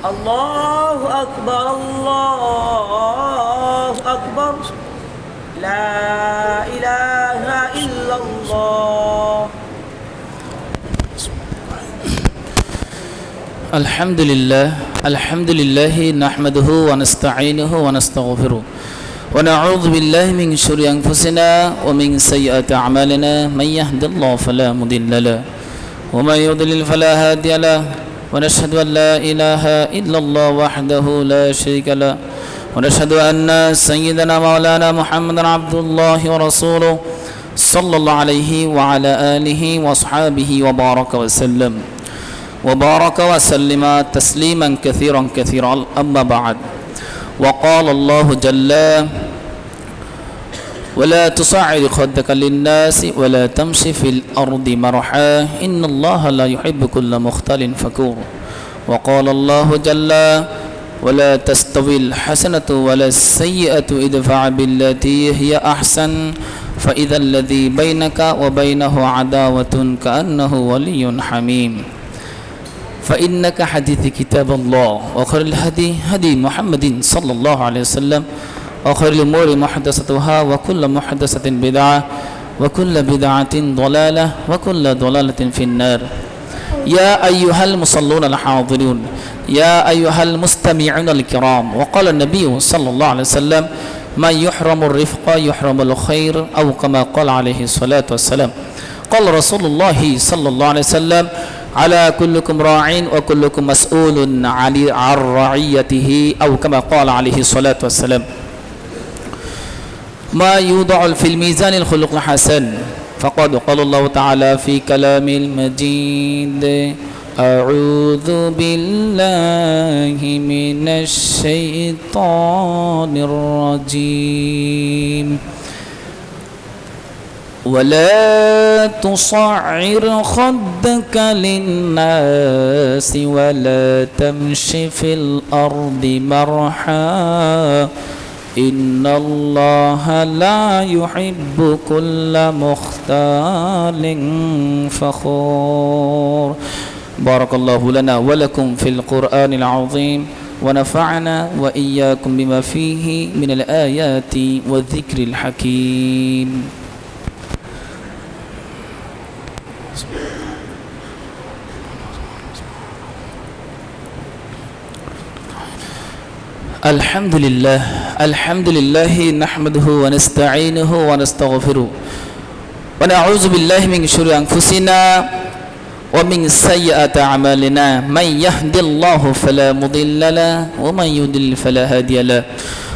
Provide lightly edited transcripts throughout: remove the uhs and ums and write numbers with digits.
الله أكبر الله أكبر لا إله إلا الله الحمد لله نحمده ونستعينه ونستغفره ونعوذ بالله من شرور أنفسنا ومن سيئات أعمالنا من يهد الله فلا مضل له ومن يضلل فلا هادي له ونشهد أن لا إله إلا الله وحده لا شريك له ونشهد أن سيدنا مولانا محمد عبد الله ورسوله صلى الله عليه وعلى آله وأصحابه وبارك وسلم تسليما كثيرا أما بعد وقال الله جل ولا تصعر خدك للناس ولا تمشي في الأرض مرحا إن الله لا يحب كل مختال فكور وقال الله جل ولا تستوي الحسنة ولا السيئة ادفع بالتي هي أحسن فإذا الذي بينك وبينه عداوة كأنه ولي حميم فإنك حديث كتاب الله وخير الهدي هدي محمد صلى الله عليه وسلم وخير الأمور محدثتها وكل محدثة بدعة وكل بدعة ضلالة وكل ضلالة في النار يا أيها المصلون الحاضرون يا أيها المستمعون الكرام وقال النبي صلى الله عليه وسلم من يحرم الرفق يحرم الخير أو كما قال عليه الصلاة والسلام قال رسول الله صلى الله عليه وسلم على كلكم راع وكلكم مسؤول عن رعيته أو كما قال عليه الصلاة والسلام ما يوضع في الميزان الخلق الحسن فقد قال الله تعالى في كلام المجيد أعوذ بالله من الشيطان الرجيم ولا تصعر خدك للناس ولا تمش في الأرض مرحا إن الله لا يحب كل مختال فخور بارك الله لنا ولكم في القرآن العظيم ونفعنا وإياكم بما فيه من الآيات والذكر الحكيم الحمد لله نحمده ونستعينه ونستغفره ونعوذ بالله من شرور أنفسنا ومن سيئات أعمالنا من يهد الله فلا مضل له ومن يضلل فلا هادي له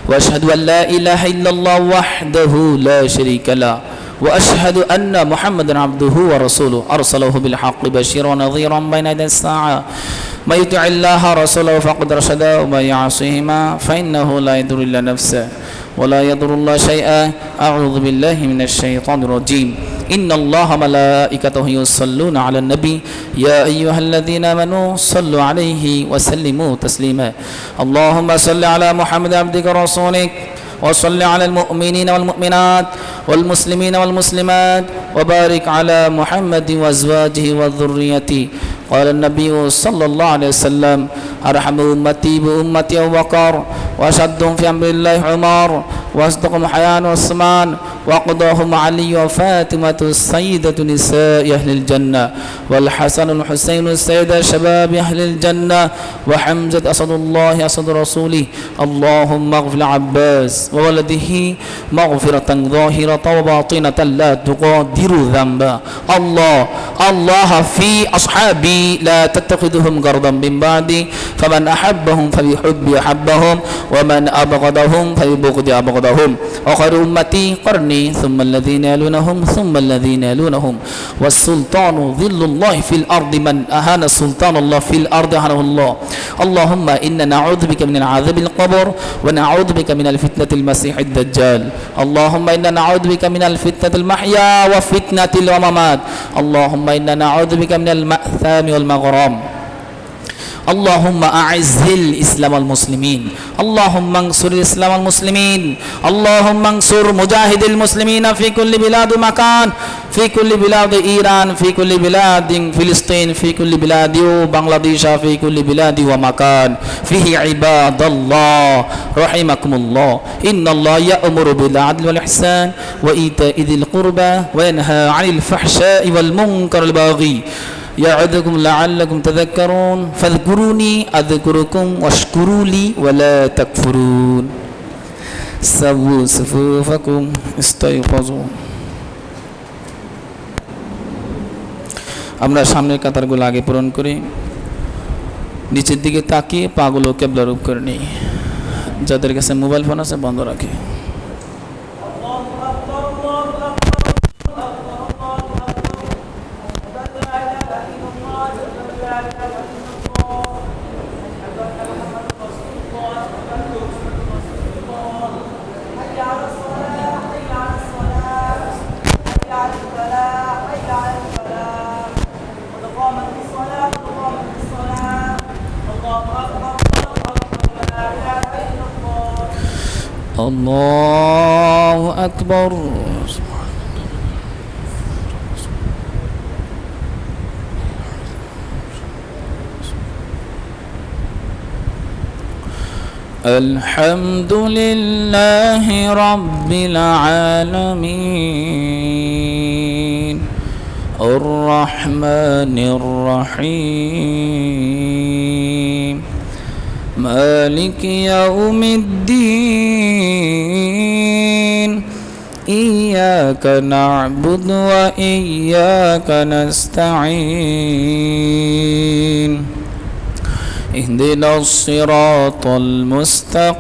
وأشهد أن لا إله إلا الله وحده لا شريك له وأشهد أن محمدا عبده ورسوله أرسله بالحق بشيرا ونذيرا بين يدي الساعة ما يطع الله رسوله فقد رشد وما يعصيهما فإنه لا يضر إلا نفسه ولا يضر الله شيئا أعوذ بالله من الشيطان الرجيم إن الله ملائكته يصلون على النبي يا أيها الذين آمنوا صلوا عليه وسلموا تسليما اللهم صل على محمد عبدك ورسولك وصل على المؤمنين والمؤمنات والمسلمين والمسلمات وبارك على محمد وأزواجه وذريته قال النبي صلى الله عليه وسلم أرحم أمتي بأمتي أبو بكر وأشدهم في أمر الله عمر وأصدقهم حياء عثمان وأقضاهم علي وفاطمة السيدة نساء أهل الجنة والحسن والحسين السيدة شباب أهل الجنة وحمزة أسد الله أسد رسوله اللهم اغفر العباس وولده مغفرة ظاهرة وباطنة لا تقدر ذنبا الله في أصحابي لا تتخذهم غرضا من بعدي فمن أحبهم فبحبي أحبهم ومن أبغضهم فببغض أبغضهم وخير أمتي قرني ثم الذين يلونهم ثم الذين يلونهم والسلطان ظل الله في الأرض من أهان سلطان الله في الأرض أهانه الله اللهم إنا نعوذ بك من العذاب القبر ونعوذ بك من الفتنة المسيح الدجال اللهم إنا نعوذ بك من الفتنة المحيا وفتنة الممات اللهم إنا نعوذ بك من المأثام والمغرام اللهم أعز الإسلام والمسلمين اللهم انصر الإسلام والمسلمين اللهم انصر مجاهد المسلمين في كل بلاد ومكان في كل بلاد إيران في كل بلاد فلسطين في كل بلاد بنغلاديش في كل بلاد ومكان فيه عباد الله رحمكم الله إن الله يأمر بالعدل والإحسان وإيتاء ذي القربى وينهى عن الفحشاء والمنكر والبغي يعظكم لعلكم تذكرون فاذكروني أذكركم واشكروا لي ولا تكفرون سووا صفوفكم استيقظوا আমরা সামনের কাতারগুলো আগে পূরণ করি নিচের দিকে তাকিয়ে পাগুলো কিবলা রূপ করে নিই যাদের কাছে মোবাইল ফোন আছে বন্ধ রাখে الله أكبر الحمد لله رب العالمين الرحمن الرحيم مالك يوم الدين إياك نعبد وإياك نستعين اهدنا الصراط المستقيم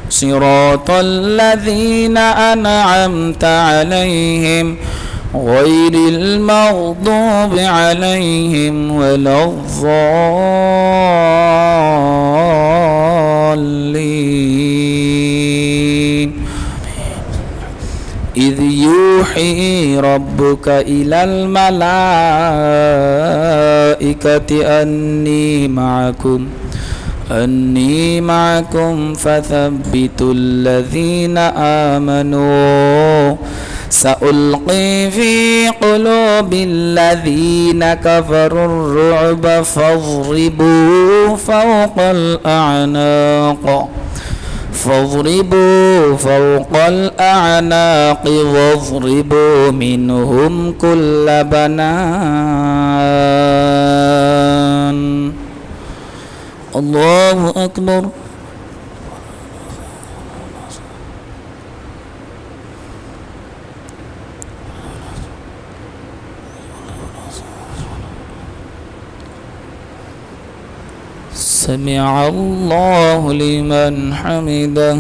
صراط الذين أنعمت عليهم غير المغضوب عليهم ولا الضالين إذ يوحي ربك إلى الملائكة أني معكم فثبتوا الذين آمنوا سألقي في قلوب الذين كفروا الرعب فاضربوا فوق الأعناق واضربوا منهم كل بنان الله أكبر سمع الله لمن حمده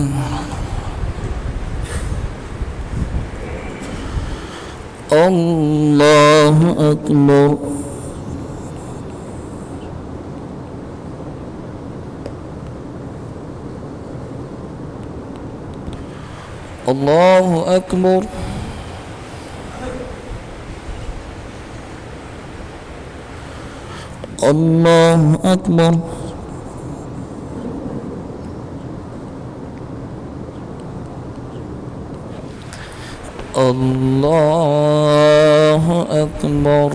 الله أكبر الله أكبر الله أكبر الله أكبر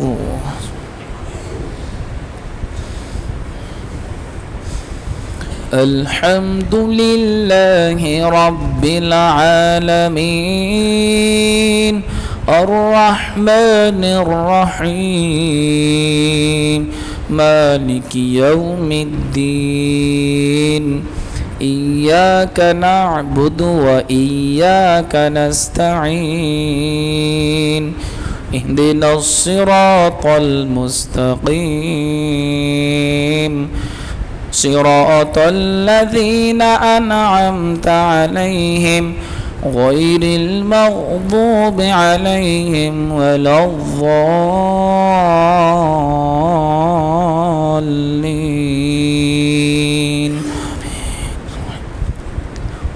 الحمد لله رب العالمين الرحمن الرحيم مالك يوم الدين إياك نعبد وإياك نستعين اهدنا الصراط المستقيم صراط الذين أنعمت عليهم غير المغضوب عليهم ولا الضالين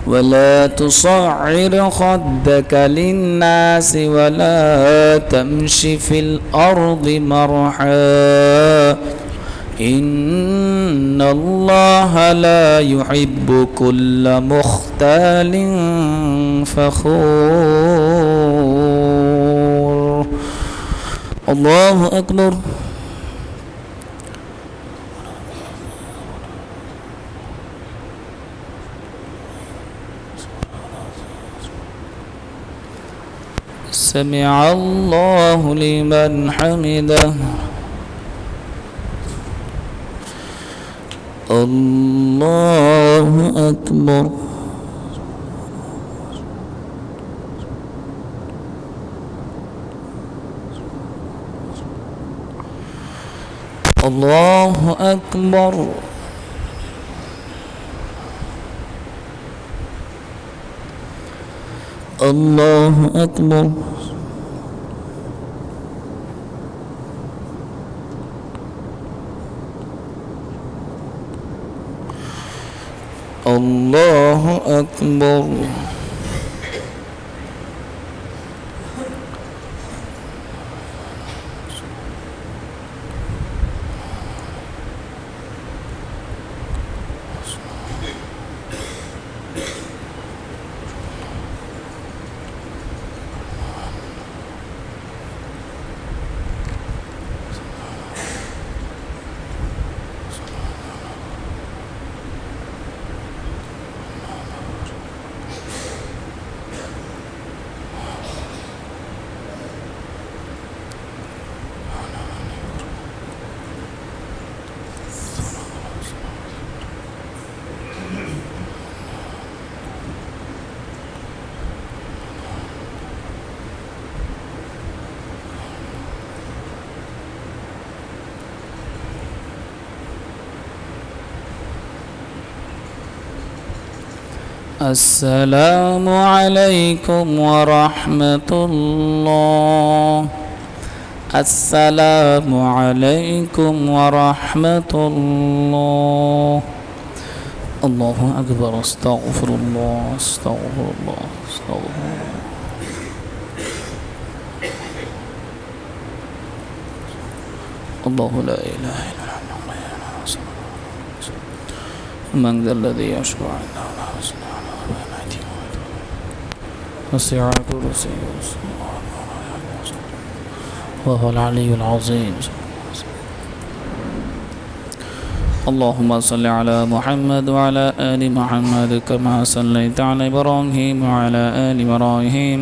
ولا تصعر خدك للناس ولا تمش في الأرض مرحا إن الله لا يحب كل مختال فخور. الله أكبر. سمع الله لمن حمده. الله أكبر. الله أكبر. الله أكبر. الله أكبر. السلام عليكم ورحمة الله. السلام عليكم ورحمة الله. الله أكبر. استغفر الله استغفر الله استغفر الله. الله لا إله إلا الله من ذا الذي يشفع عنده وسع كرسيه وهو العلي العظيم. اللهم صل على محمد وعلى آل محمد كما صليت على إبراهيم وعلى آل إبراهيم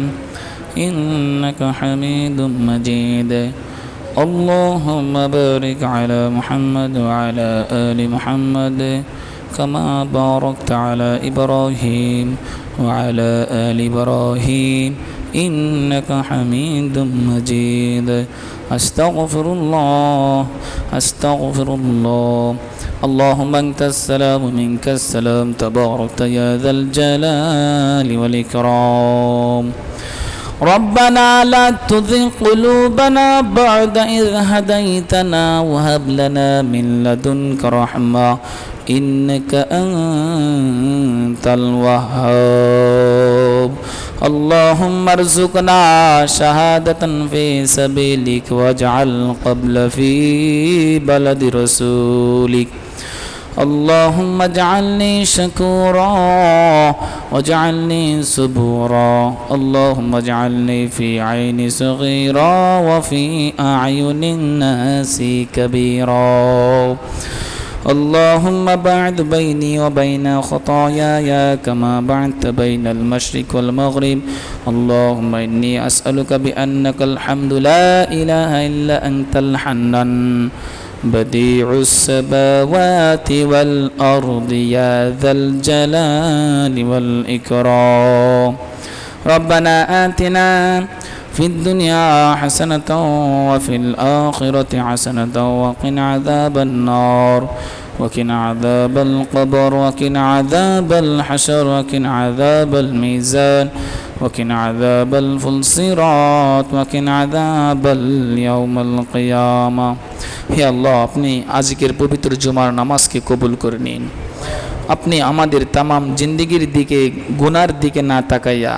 إنك حميد مجيد. اللهم بارك على محمد وعلى آل محمد كما باركت على إبراهيم وعلى آل إبراهيم إنك حميد مجيد. أستغفر الله أستغفر الله. اللهم أنت السلام منك السلام تباركت يا ذا الجلال والإكرام. ربنا لا تزغ قلوبنا بعد إذ هديتنا وهب لنا من لدنك رحمة إنك أنت الوهاب. اللهم ارزقنا شهادة في سبيلك واجعل قبل في بلد رسولك. اللهم اجعلني شكورا واجعلني صبورا. اللهم اجعلني في عين صغيرا وفي أعين الناس كبيرا. اللهم باعد بيني وبين خطاياي كما بعدت بين المشرق والمغرب. اللهم إني أسألك بأنك الحمد لا إله إلا أنت الحنان بديع السماوات والأرض يا ذا الجلال والإكرام. ربنا آتنا في الدنيا حسنة وفي الآخرة حسنة وقنا عذاب النار وقنا عذاب القبر وقنا عذاب الحشر وقنا عذاب الميزان وقنا عذاب الصراط وقنا عذاب اليوم القيامة. হে আল্লাহ, আপনি আজকের পবিত্র জুমার নামাজকে কবুল করে নিন। আপনি আমাদের তামাম জিন্দেগির দিকে গুনার দিকে না তাকাইয়া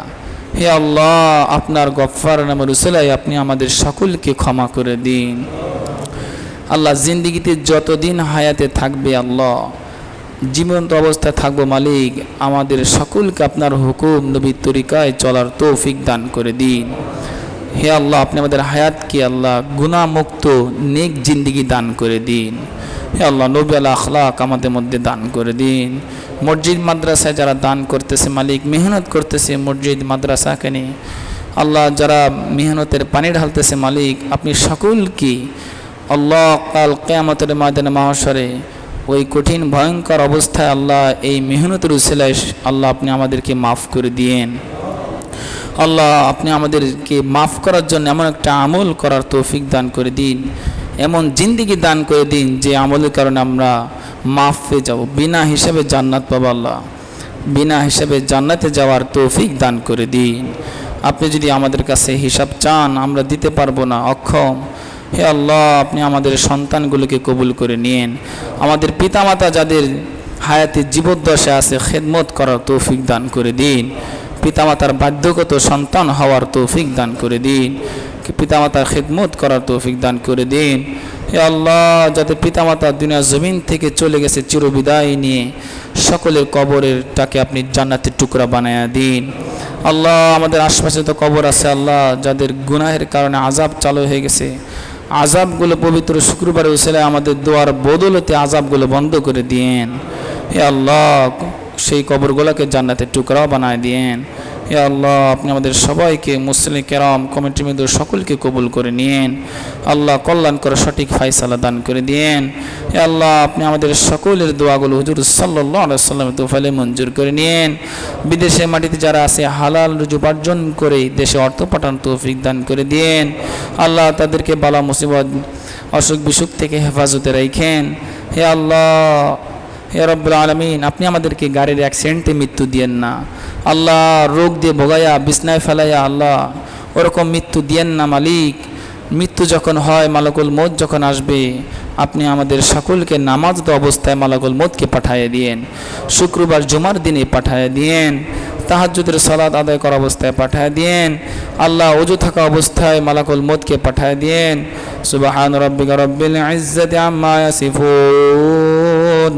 হে আল্লাহ আপনার গফফার নামের উসিলায় আপনি আমাদের সকলকে ক্ষমা করে দিন। আল্লাহ জিন্দিগিতে যতদিন হায়াতে থাকবে আল্লাহ, জীবন্ত অবস্থায় থাকবো মালিক, আমাদের সকলকে আপনার হুকুম নবীর তরিকায় চলার তৌফিক দান করে দিন। হে আল্লাহ, আপনি আমাদের হায়াতকে আল্লাহ গুনাহমুক্ত নেক জিন্দিগি দান করে দিন। হে আল্লাহ, নবী আল আখলাক আমাদের মধ্যে দান করে দিন। মসজিদ মাদ্রাসায় যারা দান করতেছে মালিক, মেহনত করতেছে মসজিদ মাদ্রাসাকে নিয়ে আল্লাহ, যারা মেহনতের পানি ঢালতেছে মালিক, আপনি সকলকে আল্লাহ কাল কিয়ামতের ময়দানে মাহশরে ওই কঠিন ভয়ঙ্কর অবস্থায় আল্লাহ এই মেহনতের উসিলায় আল্লাহ আপনি আমাদেরকে মাফ করে দিয়েন। আল্লাহ, আপনি আমাদেরকে মাফ করার জন্য এমন একটা আমল করার তৌফিক দান করে দিন, এমন জিন্দিগি দান করে দিন যে আমলের কারণে আমরা মাফ পেয়ে যাব, বিনা হিসাবে জান্নাত পাবো। আল্লাহ, বিনা হিসাবে জান্নাতে যাওয়ার তৌফিক দান করে দিন। আপনি যদি আমাদের কাছে হিসাব চান, আমরা দিতে পারবো না, অক্ষম। হে আল্লাহ, আপনি আমাদের সন্তানগুলোকে কবুল করে নিন। আমাদের পিতামাতা যাদের হায়াতে জীবদ্দশা আছে, খেদমত করার তৌফিক দান করে দিন। পিতামাতার বাধ্যগত সন্তান হওয়ার তৌফিক দান করে দিন। পিতামাতার খেদমত করার তৌফিক দান করে দিন। হে আল্লাহ, যাতে পিতামাতা দুনিয়া জমিন থেকে চলে গেছে চিরবিদায় নিয়ে, সকলের কবরেরটাকে আপনি জান্নাতের টুকরা বানায়া দিন। আল্লাহ, আমাদের আশপাশে তো কবর আছে আল্লাহ, যাদের গুনাহের কারণে আযাব চালু হয়ে গেছে, আযাবগুলো পবিত্র শুক্রবারে উসিলায় আমাদের দোয়ার বদলতে আযাবগুলো বন্ধ করে দিয়েন। হে আল্লাহ, সেই কবরগুলোকে জান্নাতের টুকরাও বানায় দিয়েন। হে আল্লাহ, আপনি আমাদের সবাইকে মুসলিম কেরাম কমিটি মেম্বার সকলকে কবুল করে নিয়েন। আল্লাহ, কল্যাণ করে সঠিক ফায়সালা দান করে দিয়েন। হে আল্লাহ, আপনি আমাদের সকলের দোয়াগুলো হুজুর সাল্লাল্লাহু আলাইহি ওয়াসাল্লামের তৌফিলে মঞ্জুর করে নিয়েন। বিদেশে মাটিতে যারা আছে হালাল রুজি উপার্জন করে দেশে অর্থ পাঠান তৌফিক দান করে দিয়েন। আল্লাহ, তাদেরকে বালা মুসিবত অসুখ বিসুখ থেকে হেফাজতে রাখেন। হে আল্লাহ, হে রব্বুল আলামিন, আপনি আমাদেরকে গাড়ির অ্যাক্সিডেন্টে মৃত্যু দিয়েন না আল্লাহ, রোগ দিয়ে ভোগাইয়া বিছনায় ফেলাইয়া আল্লাহ ওরকম মৃত্যু দিয়েন না মালিক। মৃত্যু যখন হয়, মালাকুল মউত যখন আসবে, আপনি আমাদের সকলকে নামাজরত অবস্থায় মালাকুল মউতকে পাঠিয়ে দিয়েন। শুক্রবার জুমার দিনে পাঠিয়ে দিয়েন। তাহাজ্জুদের সালাত আদায় করা অবস্থায় পাঠিয়ে দিয়েন। আল্লাহ, ওযু থাকা অবস্থায় মালাকুল মউতকে পাঠিয়ে দিয়েন। সুবহান রাব্বিকা রাব্বিল ইজ্জাতি আম্মা ইয়াসিফুন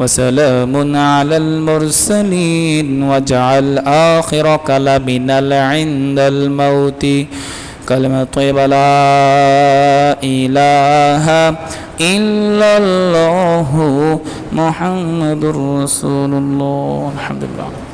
وسلام على المرسلين واجعل آخر كلامنا عند الموت كلمة طيبة لا إله إلا الله محمد رسول الله. الحمد لله.